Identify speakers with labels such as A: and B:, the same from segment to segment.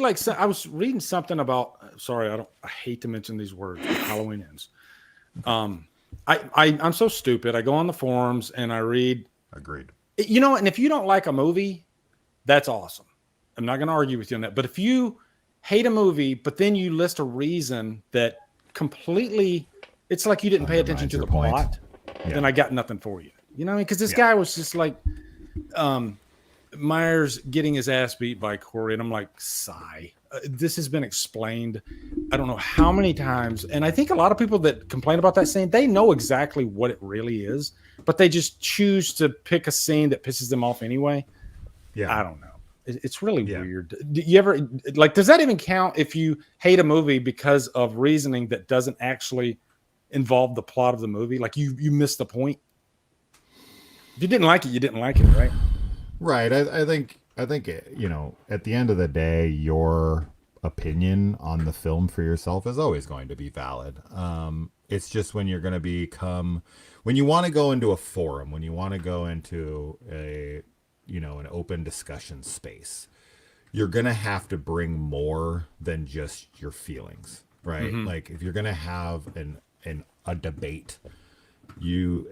A: like I was reading something about. Sorry, I hate to mention these words. But Halloween ends. I'm so stupid. I go on the forums and I read.
B: Agreed.
A: You know, and if you don't like a movie, that's awesome. I'm not going to argue with you on that. But if you hate a movie, but then you list a reason that completely, it's like you didn't pay attention to the plot, then I got nothing for you. You know what I mean? Because this guy was just like, Myers getting his ass beat by Corey, and I'm like, sigh. This has been explained I don't know how many times, and I think a lot of people that complain about that scene, they know exactly what it really is, but they just choose to pick a scene that pisses them off anyway. Yeah, I don't know. It's really weird. Do you ever like? Does that even count if you hate a movie because of reasoning that doesn't actually involve the plot of the movie? Like you missed the point. If you didn't like it, you didn't like it, right?
B: Right. I think you know, at the end of the day, your opinion on the film for yourself is always going to be valid. It's just when you're going to when you want to go into a forum, when you want to go into an open discussion space, you're going to have to bring more than just your feelings, right? Mm-hmm. Like if you're going to have a debate, you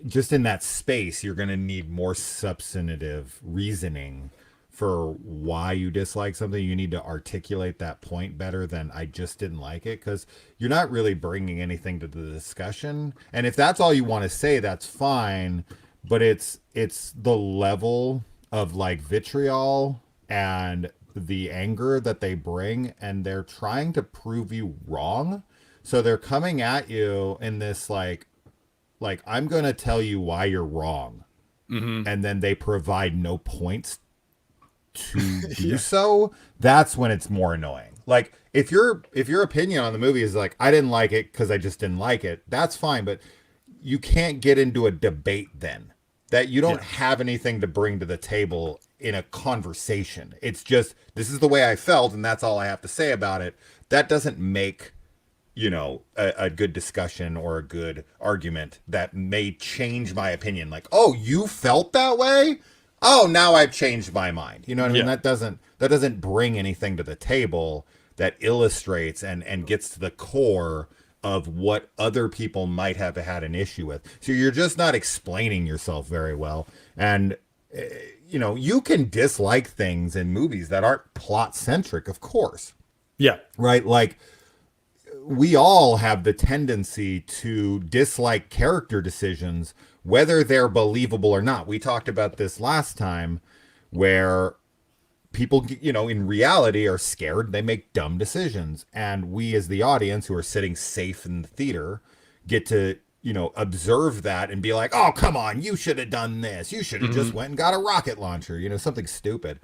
B: just in that space, you're going to need more substantive reasoning for why you dislike something. You need to articulate that point better than I just didn't like it, because you're not really bringing anything to the discussion. And if that's all you want to say, that's fine. But it's the level of like vitriol and the anger that they bring, and they're trying to prove you wrong. So they're coming at you in this like I'm going to tell you why you're wrong. Mm-hmm. And then they provide no points to do so. That's when it's more annoying. Like if your opinion on the movie is like, I didn't like it because I just didn't like it, that's fine. But you can't get into a debate then. That you don't have anything to bring to the table in a conversation. It's just, this is the way I felt, and that's all I have to say about it. That doesn't make, a good discussion or a good argument that may change my opinion. Like, oh, you felt that way? Oh, now I've changed my mind. You know what I mean? That doesn't bring anything to the table that illustrates and gets to the core of what other people might have had an issue with. So you're just not explaining yourself very well. And, you can dislike things in movies that aren't plot centric, of course.
A: Yeah.
B: Right? Like, we all have the tendency to dislike character decisions, whether they're believable or not. We talked about this last time where people, in reality are scared. They make dumb decisions. And we as the audience who are sitting safe in the theater get to, observe that and be like, oh, come on, you should have done this. You should have just went and got a rocket launcher, something stupid.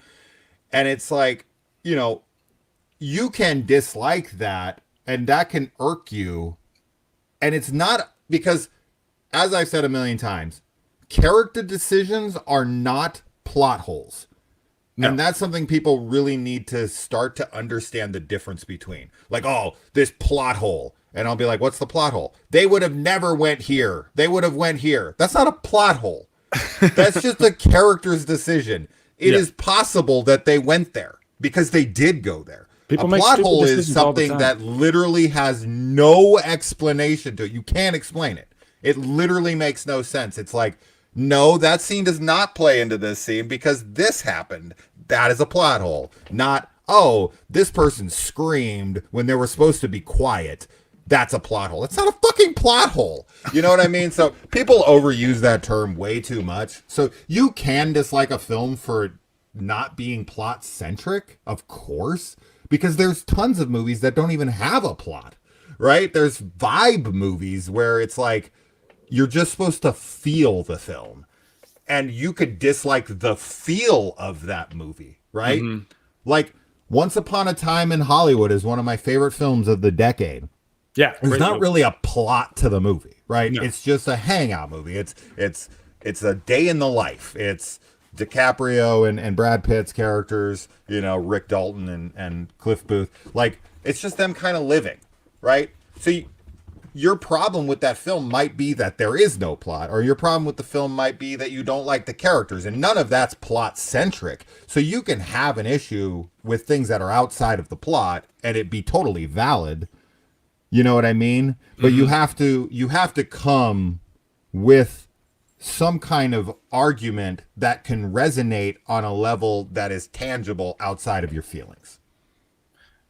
B: And it's like, you can dislike that and that can irk you. And it's not because, as I've said a million times, character decisions are not plot holes. No. And that's something people really need to start to understand the difference between. Like, oh, this plot hole. And I'll be like, what's the plot hole? They would have never went here. They would have went here. That's not a plot hole. That's just a character's decision. It is possible that they went there because they did go there. A plot hole is something that literally has no explanation to it. You can't explain it. It literally makes no sense. It's like, no, that scene does not play into this scene because this happened. That is a plot hole. Not, oh, this person screamed when they were supposed to be quiet. That's a plot hole. It's not a fucking plot hole. You know what I mean? So people overuse that term way too much. So you can dislike a film for not being plot centric, of course, because there's tons of movies that don't even have a plot, right? There's vibe movies where it's like, you're just supposed to feel the film, and you could dislike the feel of that movie, right? Mm-hmm. Like Once Upon a Time in Hollywood is one of my favorite films of the decade.
A: Yeah.
B: There's not really a plot to the movie, right? No. It's just a hangout movie. It's a day in the life. It's DiCaprio and Brad Pitt's characters, Rick Dalton and Cliff Booth. Like, it's just them kind of living, right? So your problem with that film might be that there is no plot, or your problem with the film might be that you don't like the characters, and none of that's plot centric. So you can have an issue with things that are outside of the plot and it be totally valid. You know what I mean? But you have to come with some kind of argument that can resonate on a level that is tangible outside of your feelings.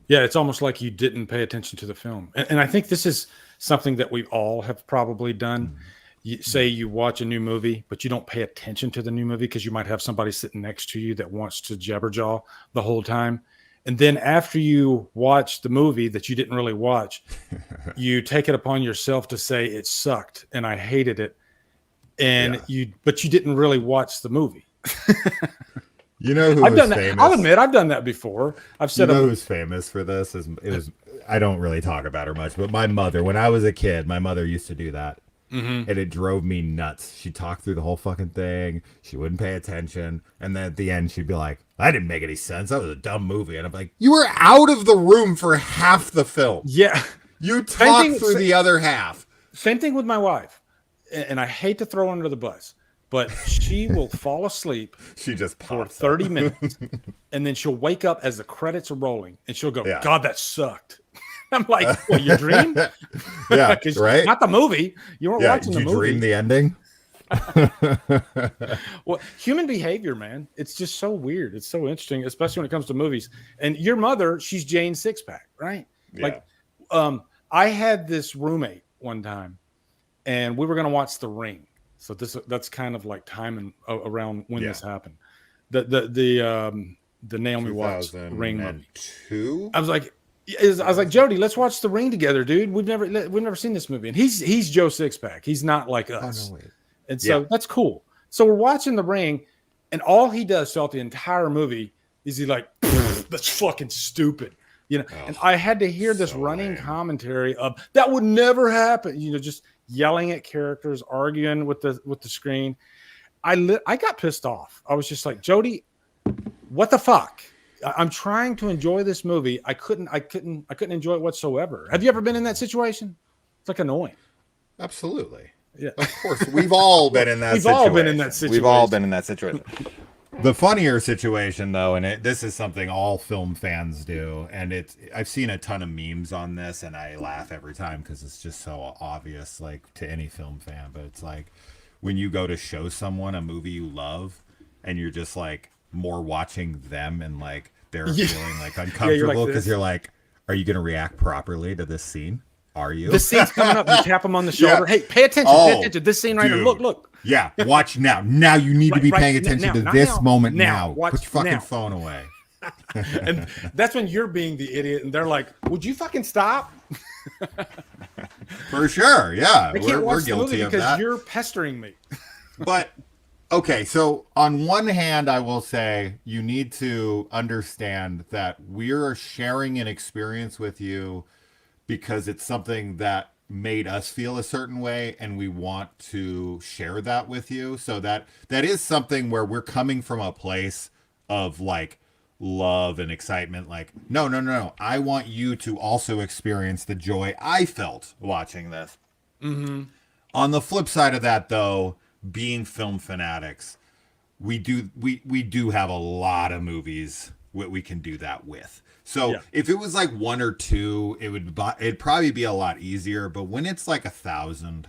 A: Yeah, it's almost like you didn't pay attention to the film. And I think this is something that we all have probably done. You say you watch a new movie, but you don't pay attention to the new movie because you might have somebody sitting next to you that wants to jabberjaw the whole time. And then after you watch the movie that you didn't really watch, you take it upon yourself to say it sucked and I hated it. And but you didn't really watch the movie.
B: You know who
A: I've done that.
B: famous?
A: I'll admit I've done that before. I've said,
B: you know who's famous for this? I don't really talk about her much, but my mother, when I was a kid, my mother used to do that. And it drove me nuts. She talked through the whole fucking thing. She wouldn't pay attention. And then at the end, she'd be like, I didn't make any sense. That was a dumb movie. And I'm like, you were out of the room for half the film.
A: Yeah.
B: You talked through the other half.
A: Same thing with my wife. And I hate to throw her under the bus, but she will fall asleep
B: She just
A: for 30 minutes. And then she'll wake up as the credits are rolling. And she'll go, God, that sucked. I'm like, well, you dreamed?
B: Yeah, right?
A: Not the movie. You weren't watching the movie.
B: Did you dream the ending?
A: Well, human behavior, man, it's just so weird. It's so interesting, especially when it comes to movies. And your mother, she's Jane Sixpack, right?
B: Yeah.
A: Like, I had this roommate one time, and we were going to watch The Ring. So that's kind of like timing around when this happened. The Naomi Watts Ring movie. I was like, Jody, let's watch The Ring together, dude. We've never seen this movie, and he's Joe Sixpack. He's not like us, and so that's cool. So we're watching The Ring, and all he does throughout the entire movie is he like, that's fucking stupid, you know. And I had to hear this running commentary of that would never happen, you know, just yelling at characters, arguing with the screen. I got pissed off. I was just like, Jody, what the fuck? I'm trying to enjoy this movie. I couldn't enjoy it whatsoever. Have you ever been in that situation? It's like annoying.
B: Absolutely.
A: Yeah.
B: Of course. We've all been in that situation.
A: We've all been in that situation.
B: We've all been in that situation. The funnier situation, though, and this is something all film fans do, and I've seen a ton of memes on this, and I laugh every time because it's just so obvious, like, to any film fan. But it's like when you go to show someone a movie you love, and you're just like more watching them and like they're feeling like uncomfortable because you're like, are you going to react properly to this scene? Are you?
A: The scene's coming up. You tap them on the shoulder. Hey, pay attention. Pay attention. This scene right here. Look.
B: Yeah, watch now. Now you need to be paying attention to this moment now. Put your fucking phone away.
A: And that's when you're being the idiot, and they're like, would you fucking stop?
B: For sure, yeah.
A: I can't watch
B: we're
A: the
B: guilty
A: movie
B: of
A: because
B: that.
A: you're pestering me.
B: But okay, so on one hand, I will say you need to understand that we're sharing an experience with you because it's something that made us feel a certain way, and we want to share that with you. So that is something where we're coming from a place of like love and excitement. Like, no. I want you to also experience the joy I felt watching this. Mm-hmm. On the flip side of that, though, being film fanatics, we do have a lot of movies we can do that with. So if it was like one or two, it'd probably be a lot easier. But when it's like 1,000,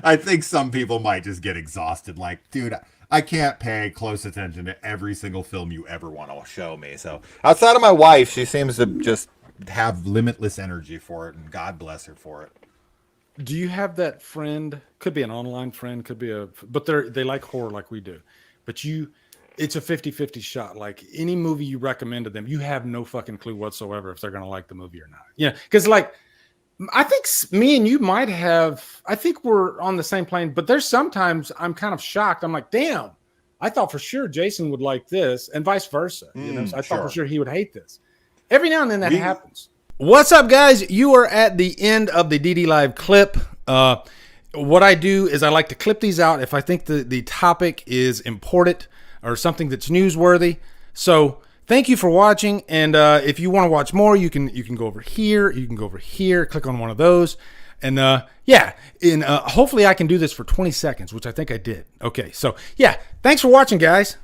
B: I think some people might just get exhausted. Like, dude, I can't pay close attention to every single film you ever want to show me. So outside of my wife, she seems to just have limitless energy for it, and God bless her for it.
A: Do you have that friend? Could be an online friend, could be but they like horror like we do. But it's a 50-50 shot. Like any movie you recommend to them, you have no fucking clue whatsoever if they're going to like the movie or not. Yeah. Cause like, I think me and you might have, I think we're on the same plane, but there's sometimes I'm kind of shocked. I'm like, damn, I thought for sure Jason would like this and vice versa. So I thought for sure he would hate this. Every now and then that happens. What's up, guys? You are at the end of the DD Live clip. What I do is I like to clip these out if I think the topic is important or something that's newsworthy. So thank you for watching. And if you want to watch more, you can go over here. You can go over here, click on one of those. And yeah, hopefully I can do this for 20 seconds, which I think I did. Okay, so yeah, thanks for watching, guys.